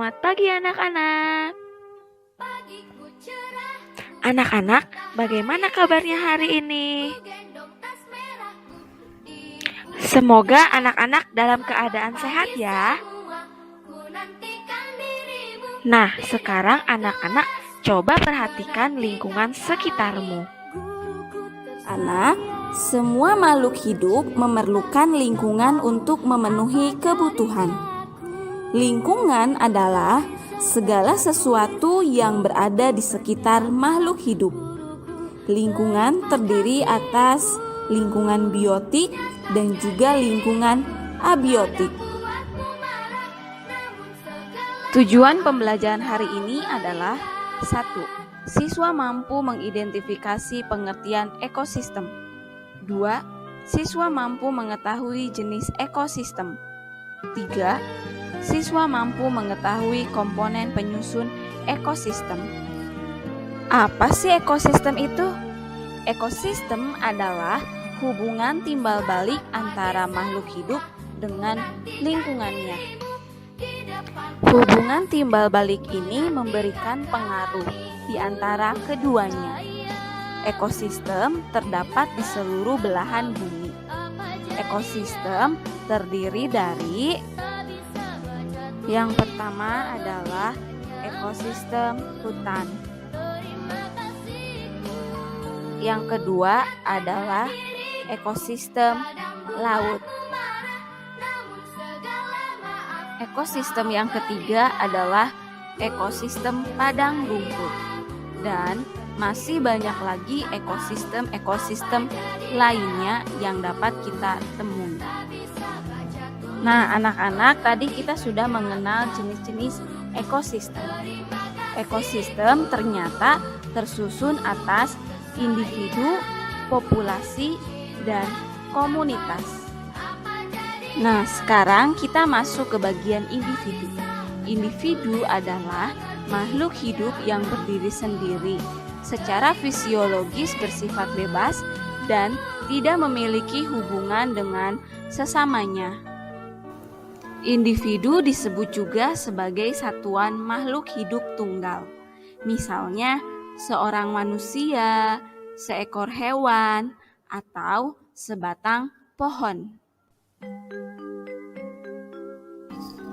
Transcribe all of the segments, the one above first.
Selamat pagi anak-anak. Anak-anak, bagaimana kabarnya hari ini? Semoga anak-anak dalam keadaan sehat ya. Nah, sekarang anak-anak coba perhatikan lingkungan sekitarmu. Anak, semua makhluk hidup memerlukan lingkungan untuk memenuhi kebutuhan. Lingkungan adalah segala sesuatu yang berada di sekitar makhluk hidup. Lingkungan terdiri atas lingkungan biotik dan juga lingkungan abiotik. Tujuan pembelajaran hari ini adalah 1. Siswa mampu mengidentifikasi pengertian ekosistem. 2. Siswa mampu mengetahui jenis ekosistem. 3. Siswa mampu mengetahui komponen penyusun ekosistem. Apa sih ekosistem itu? Ekosistem adalah hubungan timbal balik antara makhluk hidup dengan lingkungannya. Hubungan timbal balik ini memberikan pengaruh di antara keduanya. Ekosistem terdapat di seluruh belahan bumi. Ekosistem terdiri dari yang pertama adalah ekosistem hutan. Yang kedua adalah ekosistem laut. Ekosistem yang ketiga adalah ekosistem padang rumput. Dan masih banyak lagi ekosistem lainnya yang dapat kita temui. Nah, anak-anak, tadi kita sudah mengenal jenis-jenis ekosistem. Ekosistem ternyata tersusun atas individu, populasi, dan komunitas. Nah, sekarang kita masuk ke bagian individu. Individu adalah makhluk hidup yang berdiri sendiri, secara fisiologis bersifat bebas dan tidak memiliki hubungan dengan sesamanya. Individu disebut juga sebagai satuan makhluk hidup tunggal. Misalnya, seorang manusia, seekor hewan, atau sebatang pohon.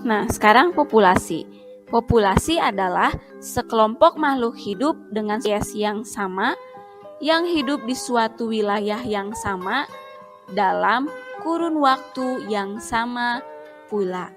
Nah, sekarang populasi. Populasi adalah sekelompok makhluk hidup dengan spesies yang sama, yang hidup di suatu wilayah yang sama, dalam kurun waktu yang sama pula.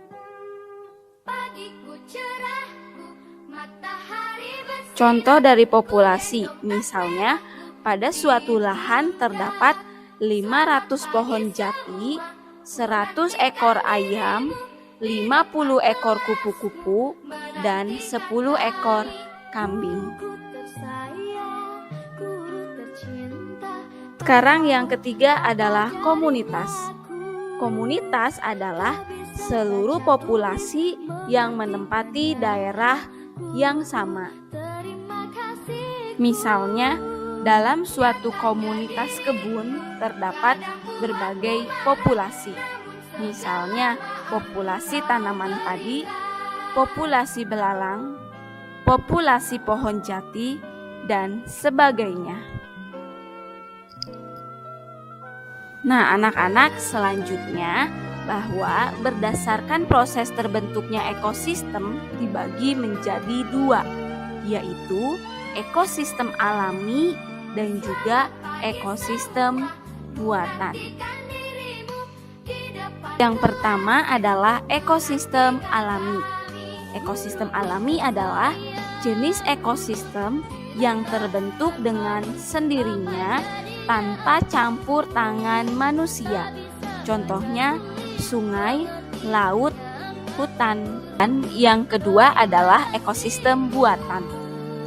Contoh dari populasi, misalnya pada suatu lahan terdapat 500 pohon jati, 100 ekor ayam, 50 ekor kupu-kupu, dan 10 ekor kambing. Sekarang yang ketiga adalah komunitas. Komunitas adalah seluruh populasi yang menempati daerah yang sama. Misalnya, dalam suatu komunitas kebun terdapat berbagai populasi. Misalnya, populasi tanaman padi, populasi belalang, populasi pohon jati, dan sebagainya. Nah, anak-anak, selanjutnya bahwa berdasarkan proses terbentuknya ekosistem dibagi menjadi 2, yaitu ekosistem alami dan juga ekosistem buatan. Yang pertama adalah ekosistem alami. Ekosistem alami adalah jenis ekosistem yang terbentuk dengan sendirinya tanpa campur tangan manusia. Contohnya sungai, laut, hutan. Dan yang kedua adalah ekosistem buatan.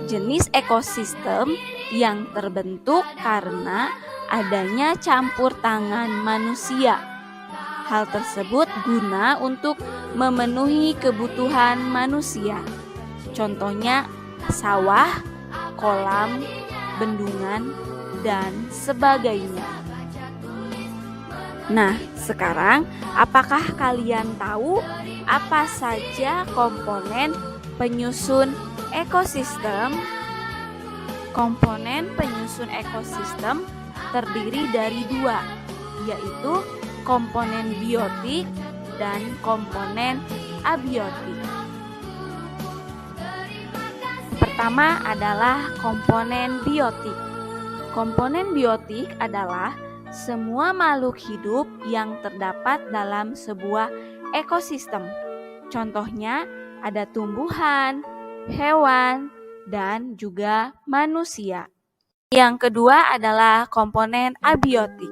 Jenis ekosistem yang terbentuk karena adanya campur tangan manusia. Hal tersebut guna untuk memenuhi kebutuhan manusia. Contohnya sawah, kolam, bendungan, dan sebagainya. Nah, sekarang apakah kalian tahu apa saja komponen penyusun ekosistem. Komponen penyusun ekosistem terdiri dari dua, yaitu komponen biotik dan komponen abiotik. Pertama adalah komponen biotik. Komponen biotik adalah semua makhluk hidup yang terdapat dalam sebuah ekosistem. Contohnya ada tumbuhan, hewan, dan juga manusia. Yang kedua adalah komponen abiotik.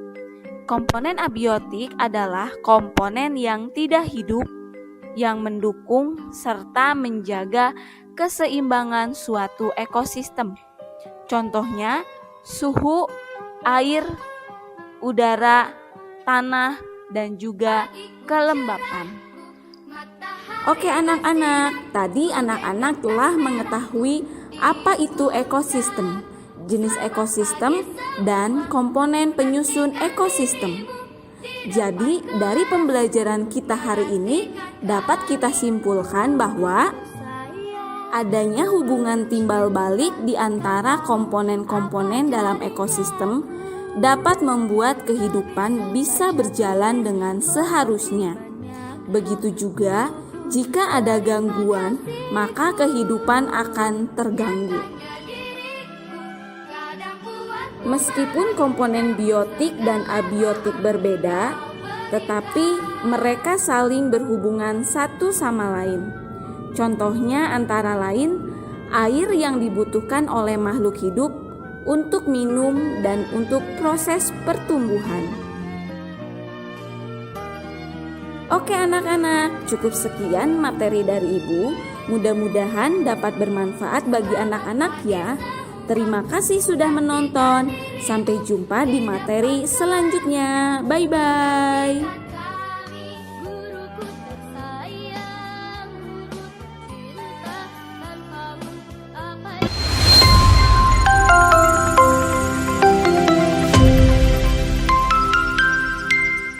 Komponen abiotik adalah komponen yang tidak hidup, yang mendukung serta menjaga keseimbangan suatu ekosistem. Contohnya suhu, air, udara, tanah, dan juga kelembapan. Oke anak-anak, tadi anak-anak telah mengetahui apa itu ekosistem, jenis ekosistem, dan komponen penyusun ekosistem. Jadi dari pembelajaran kita hari ini dapat kita simpulkan bahwa adanya hubungan timbal balik di antara komponen-komponen dalam ekosistem dapat membuat kehidupan bisa berjalan dengan seharusnya. Begitu juga jika ada gangguan, maka kehidupan akan terganggu. Meskipun komponen biotik dan abiotik berbeda, tetapi mereka saling berhubungan satu sama lain. Contohnya antara lain air yang dibutuhkan oleh makhluk hidup untuk minum dan untuk proses pertumbuhan. Oke anak-anak, cukup sekian materi dari Ibu. Mudah-mudahan dapat bermanfaat bagi anak-anak ya. Terima kasih sudah menonton. Sampai jumpa di materi selanjutnya. Bye-bye.